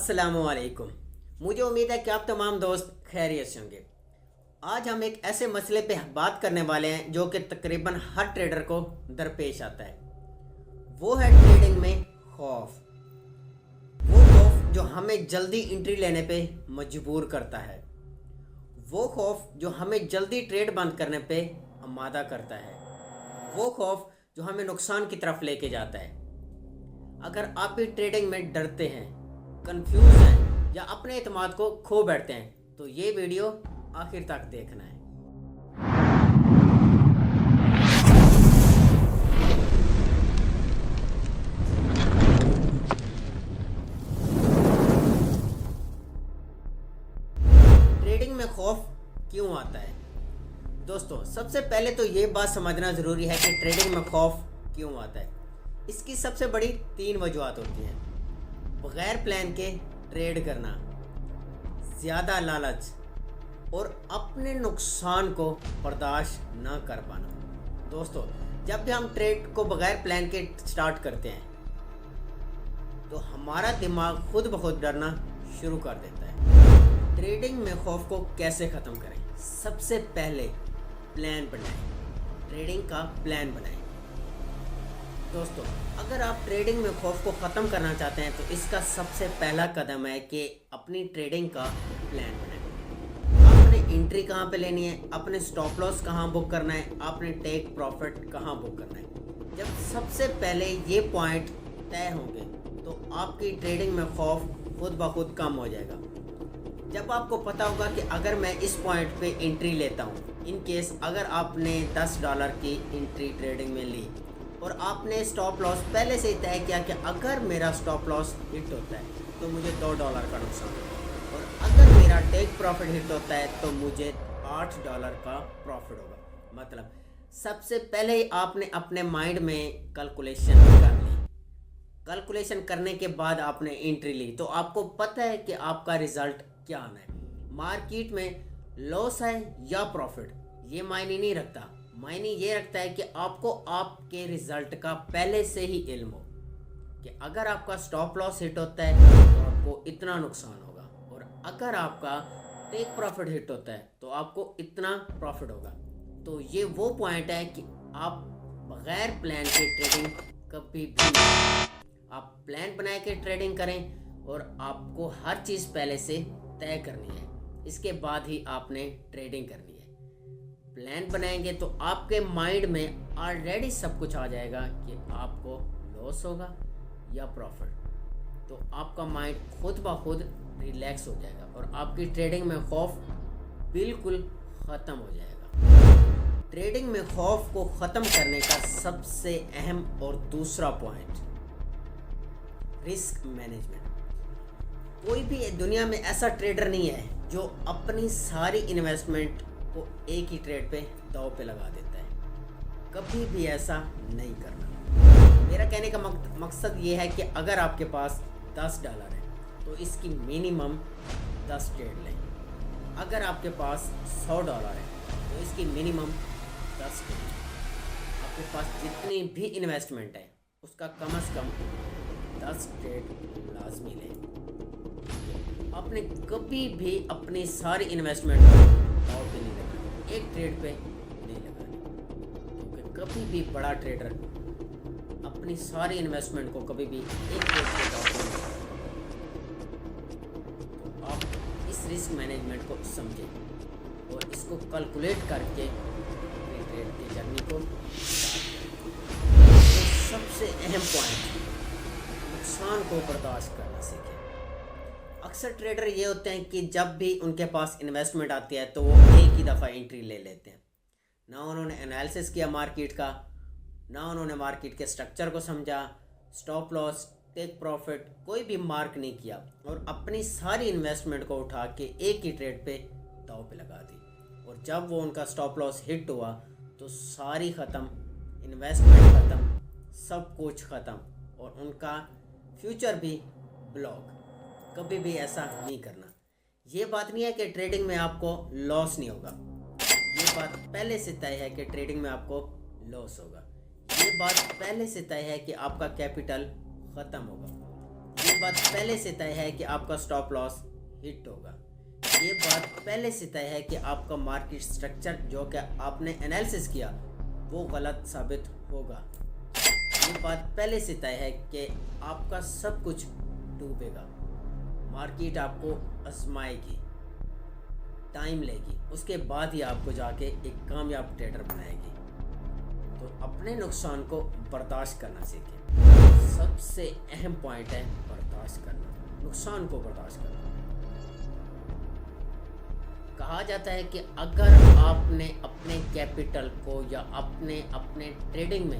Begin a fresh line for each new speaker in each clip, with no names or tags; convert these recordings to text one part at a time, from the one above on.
अस्सलाम वालेकुम। मुझे उम्मीद है कि आप तमाम दोस्त खैरियत से होंगे। आज हम एक ऐसे मसले पे बात करने वाले हैं जो कि तकरीबन हर ट्रेडर को दरपेश आता है। वो है ट्रेडिंग में खौफ। वो खौफ जो हमें जल्दी एंट्री लेने पे मजबूर करता है। वो खौफ जो हमें जल्दी ट्रेड बंद करने पे आमादा करता है। वो खौफ जो हमें नुकसान की तरफ लेके जाता है। अगर आप भी ट्रेडिंग में डरते हैं, कंफ्यूज हैं या अपने एतमाद को खो बैठते हैं तो ये वीडियो आखिर तक देखना है। ट्रेडिंग में खौफ क्यों आता है? दोस्तों, सबसे पहले तो ये बात समझना ज़रूरी है कि ट्रेडिंग में खौफ क्यों आता है। इसकी सबसे बड़ी 3 वजूहत होती हैं। बग़ैर प्लान के ट्रेड करना, ज़्यादा लालच और अपने नुकसान को बर्दाश्त ना कर पाना। दोस्तों, जब भी हम ट्रेड को बग़ैर प्लान के स्टार्ट करते हैं तो हमारा दिमाग खुद ब खुद डरना शुरू कर देता है। ट्रेडिंग में खौफ को कैसे ख़त्म करें? सबसे पहले प्लान बनाएं। ट्रेडिंग का प्लान बनाएं। दोस्तों, अगर आप ट्रेडिंग में खौफ को ख़त्म करना चाहते हैं तो इसका सबसे पहला कदम है कि अपनी ट्रेडिंग का प्लान बनाएं। आपने एंट्री कहाँ पे लेनी है, अपने स्टॉप लॉस कहाँ बुक करना है, आपने टेक प्रॉफिट कहाँ बुक करना है। जब सबसे पहले ये पॉइंट तय होंगे तो आपकी ट्रेडिंग में खौफ खुद ब खुद कम हो जाएगा। जब आपको पता होगा कि अगर मैं इस पॉइंट पे एंट्री लेता हूँ, इन केस अगर आपने $10 की एंट्री ट्रेडिंग में ली और आपने स्टॉप लॉस पहले से ही तय किया कि अगर मेरा स्टॉप लॉस हिट होता है तो मुझे $2 का नुकसान होगा और अगर मेरा टेक प्रॉफिट हिट होता है तो मुझे $8 का प्रॉफिट होगा। मतलब सबसे पहले ही आपने अपने माइंड में कैलकुलेशन कर ली। कैलकुलेशन करने के बाद आपने एंट्री ली तो आपको पता है कि आपका रिज़ल्ट क्या आना है। मार्केट में लॉस है या प्रॉफिट ये मायने नहीं रखता। मायने ये रखता है कि आपको आपके रिज़ल्ट का पहले से ही इल्म हो कि अगर आपका स्टॉप लॉस हिट होता है तो आपको इतना नुकसान होगा और अगर आपका टेक प्रॉफिट हिट होता है तो आपको इतना प्रॉफिट होगा। तो ये वो पॉइंट है कि आप बग़ैर प्लान के ट्रेडिंग कभी भी आप प्लान बना के ट्रेडिंग करें और आपको हर चीज़ पहले से तय करनी है। इसके बाद ही आपने ट्रेडिंग करनी है। प्लान बनाएंगे तो आपके माइंड में ऑलरेडी सब कुछ आ जाएगा कि आपको लॉस होगा या प्रॉफिट। तो आपका माइंड खुद ब खुद रिलैक्स हो जाएगा और आपकी ट्रेडिंग में खौफ बिल्कुल ख़त्म हो जाएगा। ट्रेडिंग में खौफ को ख़त्म करने का सबसे अहम और दूसरा पॉइंट रिस्क मैनेजमेंट। कोई भी दुनिया में ऐसा ट्रेडर नहीं है जो अपनी सारी इन्वेस्टमेंट को एक ही ट्रेड पे दांव पे लगा देता है। कभी भी ऐसा नहीं करना। मेरा कहने का मकसद ये है कि अगर आपके पास $10 है तो इसकी मिनिमम 10 ट्रेड लें। अगर आपके पास $100 है तो इसकी मिनिमम 10 ट्रेड। आपके पास जितनी भी इन्वेस्टमेंट है उसका कम से कम 10 ट्रेड लाजमी लें। आपने कभी भी अपनी सारी इन्वेस्टमेंट दांव पे नहीं लगानी, एक ट्रेड पे नहीं लगानी। क्योंकि कभी भी बड़ा ट्रेडर अपनी सारी इन्वेस्टमेंट को कभी भी एक ट्रेड पे दांव पे नहीं लगाता। तो आप इस रिस्क मैनेजमेंट को समझें और इसको कैलकुलेट करके अपनी ट्रेड की जर्नी को तो सबसे अहम पॉइंट नुकसान को बर्दाश्त करना सीखें। अक्सर ट्रेडर ये होते हैं कि जब भी उनके पास इन्वेस्टमेंट आती है तो वो एक ही दफ़ा एंट्री ले लेते हैं। ना उन्होंने एनालिसिस किया मार्केट का, ना उन्होंने मार्केट के स्ट्रक्चर को समझा, स्टॉप लॉस टेक प्रॉफिट कोई भी मार्क नहीं किया और अपनी सारी इन्वेस्टमेंट को उठा के एक ही ट्रेड पे दांव पे लगा दी। और जब वो उनका स्टॉप लॉस हिट हुआ तो सारी ख़त्म, इन्वेस्टमेंट ख़त्म, सब कुछ ख़त्म और उनका फ्यूचर भी ब्लॉक। कभी भी ऐसा नहीं करना। ये बात नहीं है कि ट्रेडिंग में आपको लॉस नहीं होगा। ये बात पहले से तय है कि ट्रेडिंग में आपको लॉस होगा। ये बात पहले से तय है कि आपका कैपिटल ख़त्म होगा। ये یہ بات پہلے سے طے ہے کہ آپ کا سٹاپ لاس ہٹ ہوگا. یہ بات پہلے سے طے ہے کہ آپ کا مارکیٹ سٹرکچر جو کہ آپ نے انالیسس کیا وہ غلط ثابت ہوگا. یہ بات پہلے سے طے ہے کہ آپ کا سب کچھ ڈوبے گا. مارکیٹ آپ کو آزمائے گی، ٹائم لے گی، اس کے بعد ہی آپ کو جا کے ایک کامیاب ٹریڈر بنائے گی. تو اپنے نقصان کو برداشت کرنا سیکھیں. سب سے اہم پوائنٹ ہے برداشت کرنا، نقصان کو برداشت کرنا. کہا جاتا ہے کہ اگر آپ نے اپنے کیپٹل کو یا اپنے ٹریڈنگ میں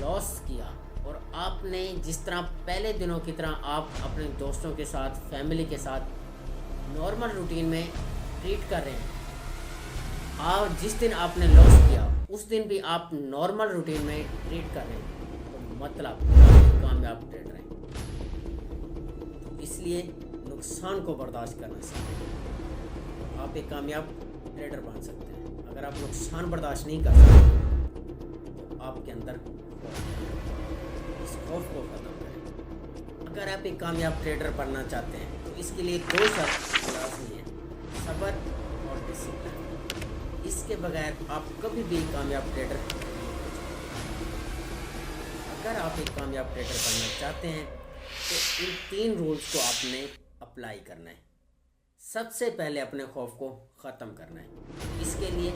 لاس کیا اور آپ نے جس طرح پہلے دنوں کی طرح آپ اپنے دوستوں کے ساتھ، فیملی کے ساتھ نارمل روٹین میں ٹریٹ کر رہے ہیں، اور جس دن آپ نے لاس کیا اس دن بھی آپ نارمل روٹین میں ٹریٹ کر رہے ہیں، تو مطلب کامیاب ٹریڈر ہیں. اس لیے نقصان کو برداشت کرنا سیکھیں. آپ ایک کامیاب ٹریڈر بن سکتے ہیں. اگر آپ نقصان برداشت نہیں کر سکتے تو آپ کے اندر اس خوف کو ختم کریں. اگر آپ ایک کامیاب ٹریڈر بننا چاہتے ہیں تو اس کے لیے 2 شرط لازمی ہیں: صبر اور ڈسپلن. اس کے بغیر آپ کبھی بھی کامیاب ٹریڈر نہیں ہو سکتے. اگر آپ ایک کامیاب ٹریڈر بننا چاہتے ہیں تو ان 3 رولز کو آپ نے اپلائی کرنا ہے. سب سے پہلے اپنے خوف کو ختم کرنا ہے. اس کے لیے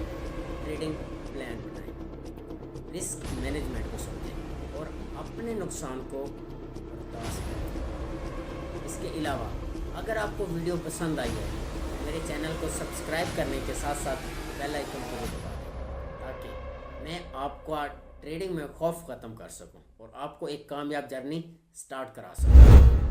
ٹریڈنگ پلان بنائیں، رسک مینجمنٹ کو سمجھیں اور اپنے نقصان کو برداشت کریں. اس کے علاوہ اگر آپ کو ویڈیو پسند آئی ہے میرے چینل کو سبسکرائب کرنے کے ساتھ ساتھ بیل آئیکن کو بھی دبا دیں تاکہ میں آپ کو ٹریڈنگ میں خوف ختم کر سکوں اور آپ کو ایک کامیاب جرنی سٹارٹ کرا سکوں.